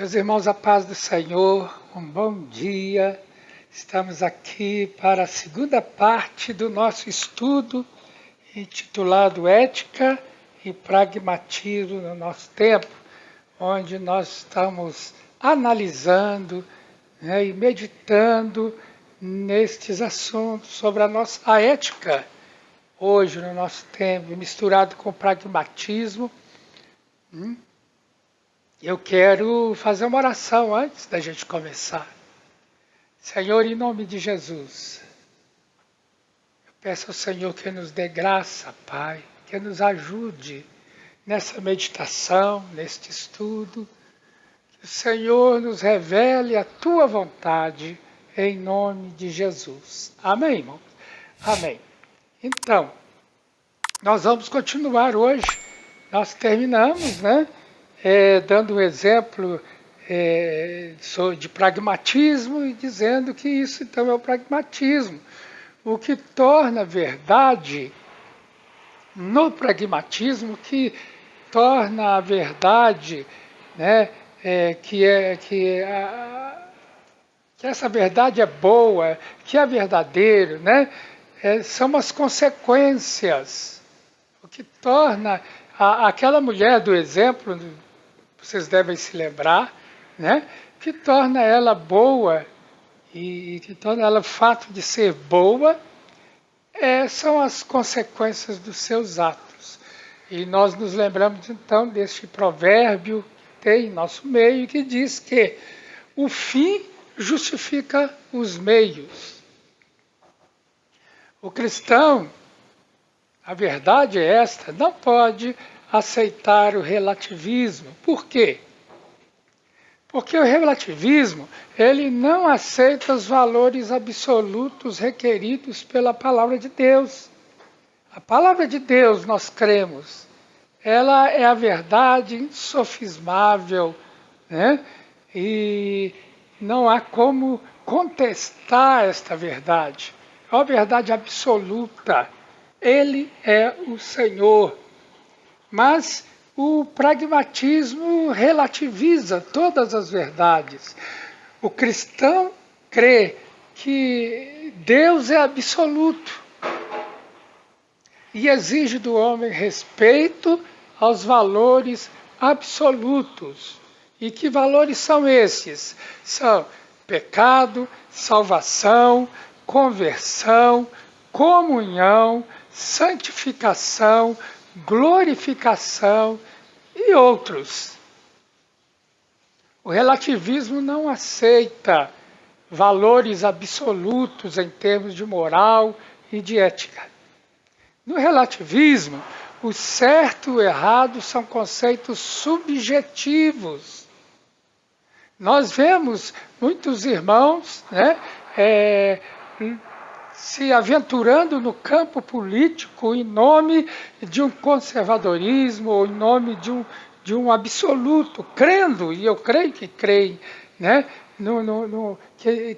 Meus irmãos, a paz do Senhor, um bom dia. Estamos aqui para a segunda parte do nosso estudo, intitulado Ética e Pragmatismo no Nosso Tempo, onde nós estamos analisando, e meditando nestes assuntos sobre a ética, hoje no nosso tempo, misturado com o pragmatismo. Eu quero fazer uma oração antes da gente começar. Senhor, em nome de Jesus, eu peço ao Senhor que nos dê graça, Pai, que nos ajude nessa meditação, neste estudo. Que o Senhor nos revele a Tua vontade, em nome de Jesus. Amém, irmão? Amém. Então, nós vamos continuar hoje. Nós terminamos, dando um exemplo de pragmatismo e dizendo que isso então é o pragmatismo. O que torna a verdade no pragmatismo, que torna a verdade, que essa verdade é boa, que é verdadeiro, são as consequências. O que torna aquela mulher do exemplo, vocês devem se lembrar, que torna ela boa e que torna ela o fato de ser boa, são as consequências dos seus atos. E nós nos lembramos então deste provérbio que tem em nosso meio, que diz que o fim justifica os meios. O cristão, a verdade é esta, não pode aceitar o relativismo. Por quê? Porque o relativismo, ele não aceita os valores absolutos requeridos pela palavra de Deus. A palavra de Deus, nós cremos, ela é a verdade insofismável, e não há como contestar esta verdade. É uma verdade absoluta. Ele é o Senhor. Mas o pragmatismo relativiza todas as verdades. O cristão crê que Deus é absoluto e exige do homem respeito aos valores absolutos. E que valores são esses? São pecado, salvação, conversão, comunhão, santificação, glorificação e outros. O relativismo não aceita valores absolutos em termos de moral e de ética. No relativismo, o certo e o errado são conceitos subjetivos. Nós vemos muitos irmãos, se aventurando no campo político em nome de um conservadorismo ou em nome de um absoluto, crendo, e eu creio que creem,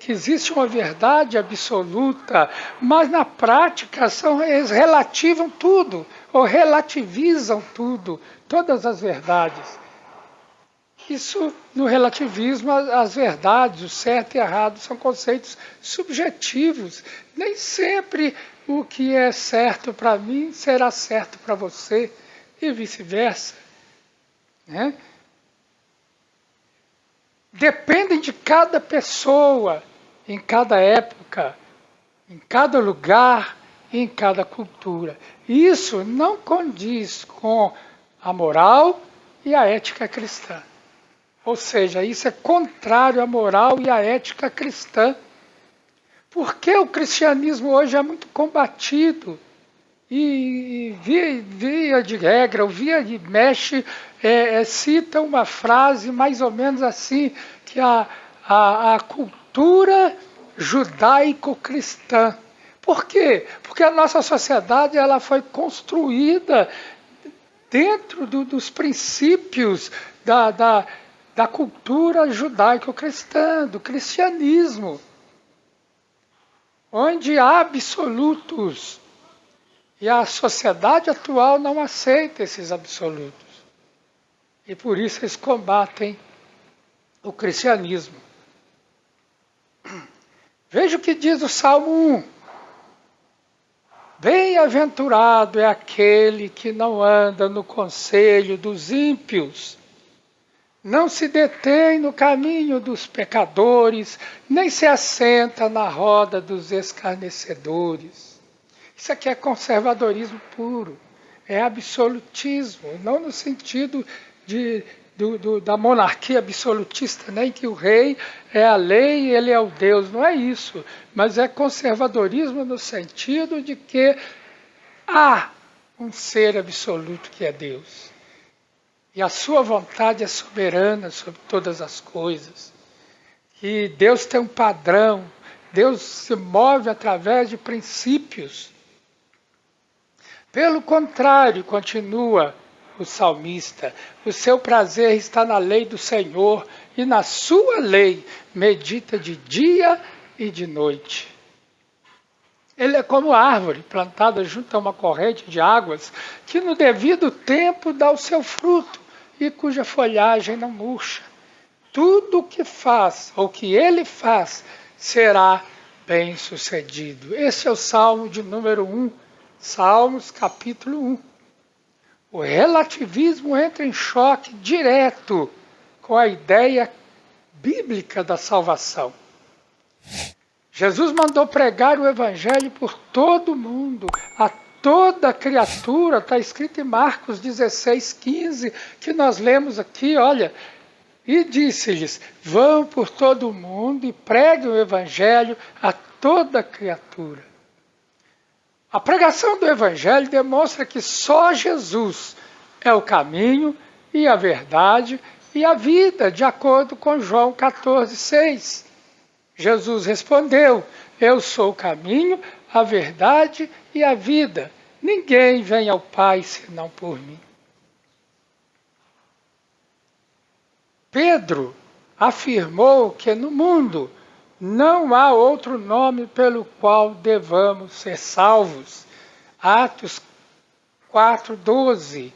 que existe uma verdade absoluta, mas na prática eles relativam tudo, ou relativizam tudo, todas as verdades. Isso, no relativismo, as verdades, o certo e errado, são conceitos subjetivos. Nem sempre o que é certo para mim será certo para você, e vice-versa. Dependem de cada pessoa, em cada época, em cada lugar, em cada cultura. Isso não condiz com a moral e a ética cristã. Ou seja, isso é contrário à moral e à ética cristã. Porque o cristianismo hoje é muito combatido. E via de regra, via de mexe, cita uma frase mais ou menos assim, que a cultura judaico-cristã. Por quê? Porque a nossa sociedade ela foi construída dentro dos princípios da cultura judaico-cristã, do cristianismo, onde há absolutos. E a sociedade atual não aceita esses absolutos. E por isso eles combatem o cristianismo. Veja o que diz o Salmo 1. Bem-aventurado é aquele que não anda no conselho dos ímpios, não se detém no caminho dos pecadores, nem se assenta na roda dos escarnecedores. Isso aqui é conservadorismo puro, é absolutismo, não no sentido da monarquia absolutista, nem que o rei é a lei e ele é o Deus, não é isso. Mas é conservadorismo no sentido de que há um ser absoluto que é Deus. E a sua vontade é soberana sobre todas as coisas. E Deus tem um padrão, Deus se move através de princípios. Pelo contrário, continua o salmista, o seu prazer está na lei do Senhor, e na sua lei medita de dia e de noite. Ele é como árvore plantada junto a uma corrente de águas, que no devido tempo dá o seu fruto, e cuja folhagem não murcha. Tudo o que faz, ou que ele faz, será bem sucedido. Esse é o Salmo de número 1, Salmos capítulo 1. O relativismo entra em choque direto com a ideia bíblica da salvação. Jesus mandou pregar o evangelho por todo o mundo, a toda criatura, está escrito em Marcos 16:15, que nós lemos aqui, olha, e disse-lhes, vão por todo o mundo e preguem o evangelho a toda criatura. A pregação do evangelho demonstra que só Jesus é o caminho e a verdade e a vida, de acordo com João 14:6. Jesus respondeu, eu sou o caminho, a verdade e a vida. Ninguém vem ao Pai senão por mim. Pedro afirmou que no mundo não há outro nome pelo qual devamos ser salvos. Atos 4:12.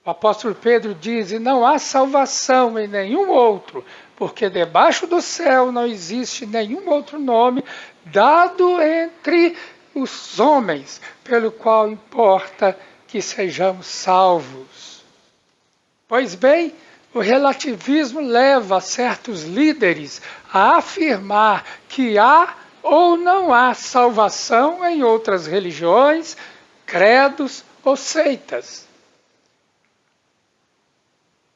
O apóstolo Pedro diz, e não há salvação em nenhum outro, porque debaixo do céu não existe nenhum outro nome dado entre os homens, pelo qual importa que sejamos salvos. Pois bem, o relativismo leva certos líderes a afirmar que há ou não há salvação em outras religiões, credos ou seitas.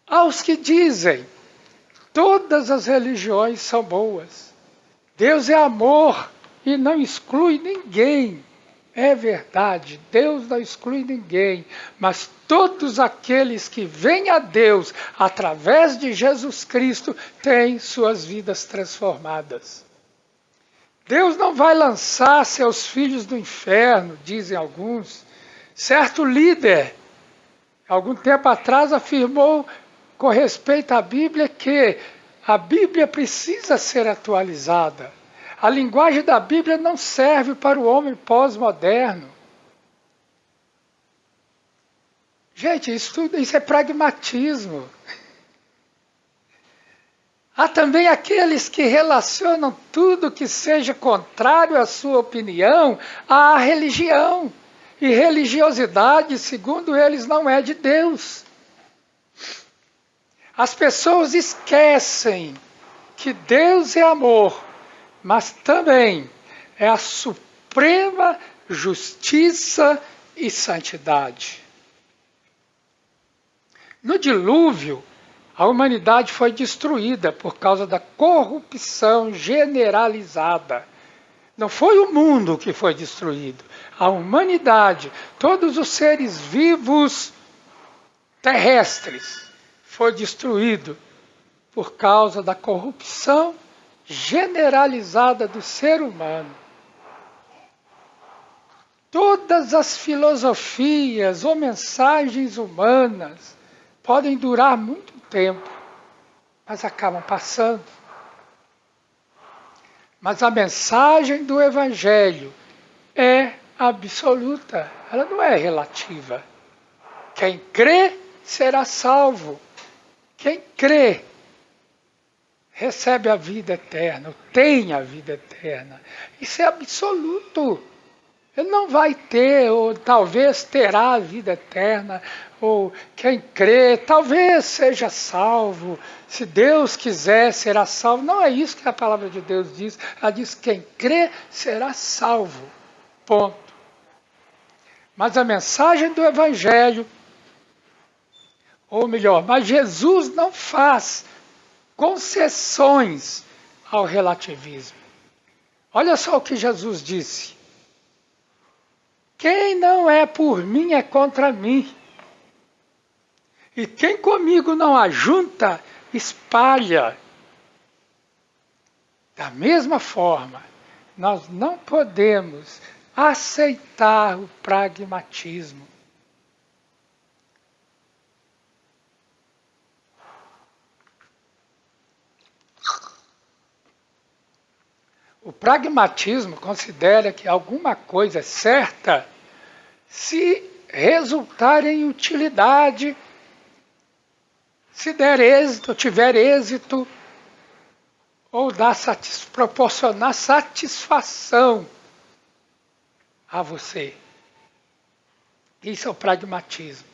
Aos que dizem, todas as religiões são boas. Deus é amor e não exclui ninguém. É verdade, Deus não exclui ninguém, mas todos aqueles que vêm a Deus através de Jesus Cristo têm suas vidas transformadas. Deus não vai lançar seus filhos no inferno, dizem alguns. Certo líder, algum tempo atrás, afirmou com respeito à Bíblia que a Bíblia precisa ser atualizada. A linguagem da Bíblia não serve para o homem pós-moderno. Gente, isso é pragmatismo. Há também aqueles que relacionam tudo que seja contrário à sua opinião à religião. E religiosidade, segundo eles, não é de Deus. As pessoas esquecem que Deus é amor, mas também é a suprema justiça e santidade. No dilúvio, a humanidade foi destruída por causa da corrupção generalizada. Não foi o mundo que foi destruído, a humanidade, todos os seres vivos terrestres, foi destruído por causa da corrupção generalizada do ser humano. Todas as filosofias ou mensagens humanas podem durar muito tempo, mas acabam passando. Mas a mensagem do Evangelho é absoluta, ela não é relativa. Quem crê será salvo. Quem crê recebe a vida eterna, tem a vida eterna. Isso é absoluto. Ele não vai ter, ou talvez terá a vida eterna, ou quem crê, talvez seja salvo. Se Deus quiser, será salvo. Não é isso que a palavra de Deus diz. Ela diz que quem crê será salvo. Ponto. Mas a mensagem do Evangelho, ou melhor, mas Jesus não faz concessões ao relativismo. Olha só o que Jesus disse. Quem não é por mim é contra mim. E quem comigo não ajunta, espalha. Da mesma forma, nós não podemos aceitar o pragmatismo. O pragmatismo considera que alguma coisa é certa se resultar em utilidade, se der êxito, tiver êxito, ou proporcionar satisfação a você. Isso é o pragmatismo.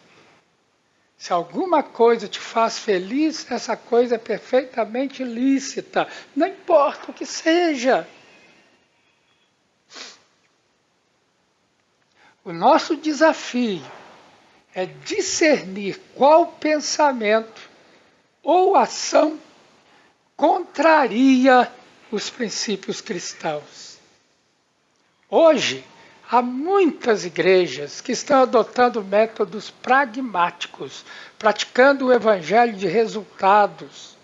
Se alguma coisa te faz feliz, essa coisa é perfeitamente lícita, não importa o que seja. O nosso desafio é discernir qual pensamento ou ação contraria os princípios cristãos. Hoje, há muitas igrejas que estão adotando métodos pragmáticos, praticando o evangelho de resultados.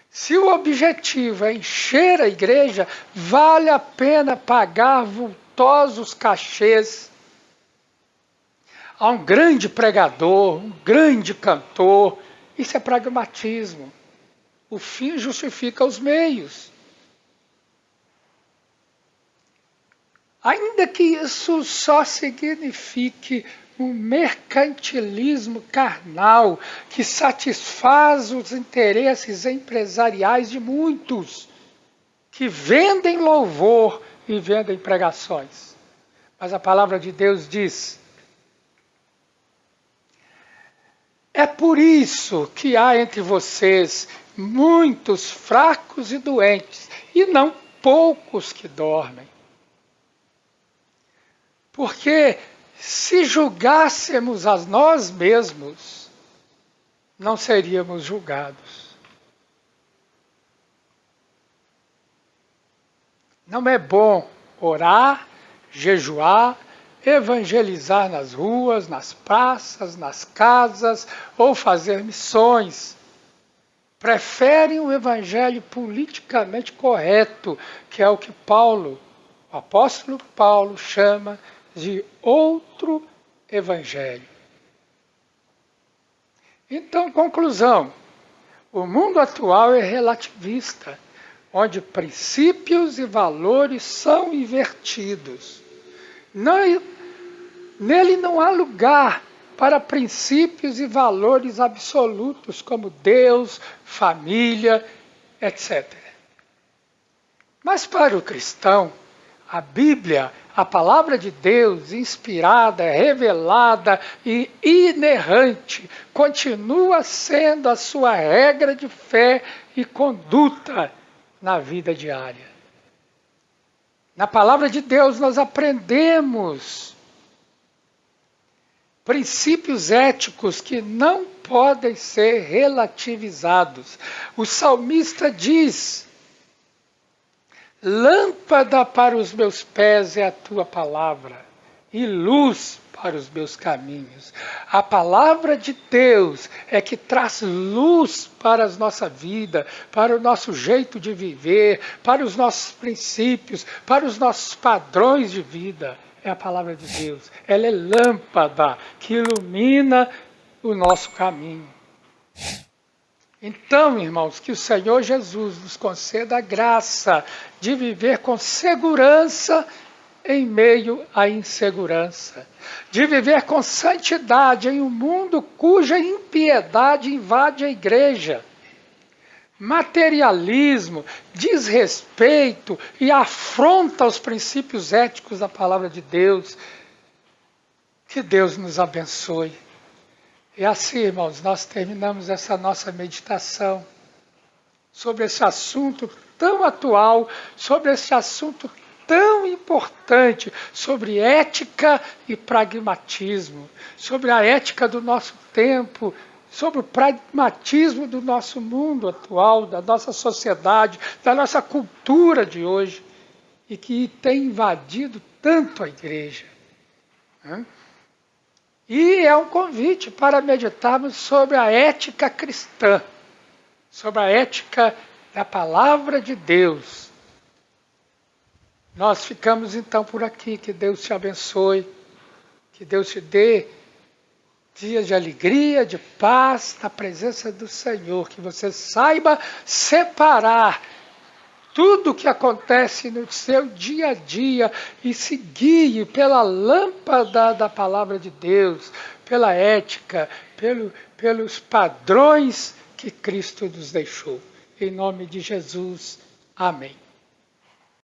Se o objetivo é encher a igreja, vale a pena pagar vultosos cachês a um grande pregador, um grande cantor. Isso é pragmatismo. O fim justifica os meios. Ainda que isso só signifique um mercantilismo carnal que satisfaz os interesses empresariais de muitos que vendem louvor e vendem pregações. Mas a palavra de Deus diz: é por isso que há entre vocês muitos fracos e doentes, e não poucos que dormem. Porque se julgássemos a nós mesmos, não seríamos julgados. Não é bom orar, jejuar, evangelizar nas ruas, nas praças, nas casas, ou fazer missões. Preferem o evangelho politicamente correto, que é o que o apóstolo Paulo chama de outro evangelho. Então, conclusão: o mundo atual é relativista, onde princípios e valores são invertidos. Nele não há lugar para princípios e valores absolutos como Deus, família, etc. Mas para o cristão, a Bíblia, a palavra de Deus, inspirada, revelada e inerrante, continua sendo a sua regra de fé e conduta na vida diária. Na palavra de Deus nós aprendemos princípios éticos que não podem ser relativizados. O salmista diz: lâmpada para os meus pés é a tua palavra, e luz para os meus caminhos. A palavra de Deus é que traz luz para a nossa vida, para o nosso jeito de viver, para os nossos princípios, para os nossos padrões de vida. É a palavra de Deus. Ela é lâmpada que ilumina o nosso caminho. Então, irmãos, que o Senhor Jesus nos conceda a graça de viver com segurança em meio à insegurança, de viver com santidade em um mundo cuja impiedade invade a igreja, materialismo, desrespeito e afronta aos princípios éticos da palavra de Deus. Que Deus nos abençoe. E assim, irmãos, nós terminamos essa nossa meditação sobre esse assunto tão atual, sobre esse assunto tão importante, sobre ética e pragmatismo, sobre a ética do nosso tempo, sobre o pragmatismo do nosso mundo atual, da nossa sociedade, da nossa cultura de hoje, e que tem invadido tanto a igreja. E é um convite para meditarmos sobre a ética cristã, sobre a ética da palavra de Deus. Nós ficamos então por aqui. Que Deus te abençoe, que Deus te dê dias de alegria, de paz, na presença do Senhor, que você saiba separar tudo o que acontece no seu dia a dia e se guie pela lâmpada da palavra de Deus, pela ética, pelos padrões que Cristo nos deixou. Em nome de Jesus, amém.